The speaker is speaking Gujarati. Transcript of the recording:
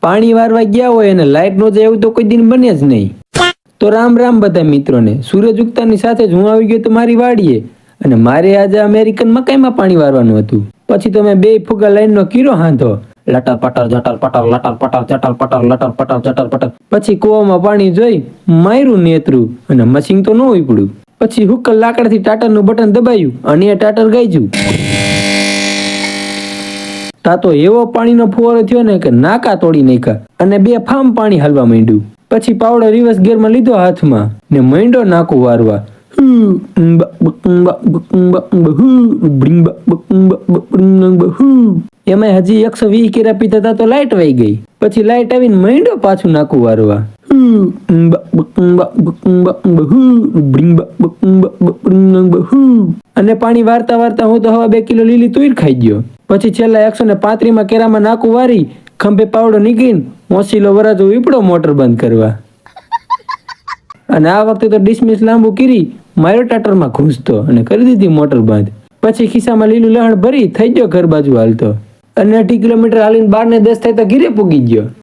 પાણી વારવા ગયા હોય અને લાઇટ નો જાય એવું તો કોઈ દિન બને જ નહીં. તો રામ રામ બધા મિત્રોને. સૂરજ ઉગતાની સાથે જ હું આવી ગયો તમારી વાડીએ અને મારે આજે અમેરિકન મકાઈમાં પાણી વારવાનું હતું. પછી તો મેં 2 ફુગા લાઈનનો કીરો હાંધો. લટર પટર જટર પટર લટર પટર જટર પટર લટર પટર જટર પટર. પછી કૂવામાં પાણી જોઈ માર્યું નેતરું અને મશીન તો ન ઉપડ્યું. પછી હુક્કલ લાકડાથી ટાટરનું બટન દબાયું અને એ ટાટર ગાયજું. તા તો એવો પાણીનો ફુવારો થયો ને કે નાકા તોડી નાખ્યા અને 2 ફામ પાણી હાલવા માંડ્યું. પછી પાવડો રિવર્સ ગિયરમાં લીધો હાથમાં ને માંડ્યો નાકું વારવા. એમાં હજી 120 કેરા પીતા હતા તો લાઈટ વહી ગઈ. પછી લાઈટ આવીને માંડ્યો પાછું નાકું વારવા. અને પાણી વારતા વારતા હું તો હવા 2 કિલો લીલી તુર ખાઈ ગયો. પછી છેલ્લા 135 કેરામાં નાકું વારી ખંભે પાવડો નીકળીને ઓસીલો વરાજો ઉપડો મોટર બંધ કરવા. અને આ વખતે તો ડિસમિસ લાંબુ કરી મારો ટાટરમાં ઘૂસતો અને કરી દીધી મોટર બંધ. પછી ખિસ્સામાં લીલું લહણ ભરી થઈ ગયો ઘર બાજુ હાલતો. અને 2.5 કિલોમીટર હાલીને 12 ને 10 થાય તો ઘીરે પૂગી ગયો.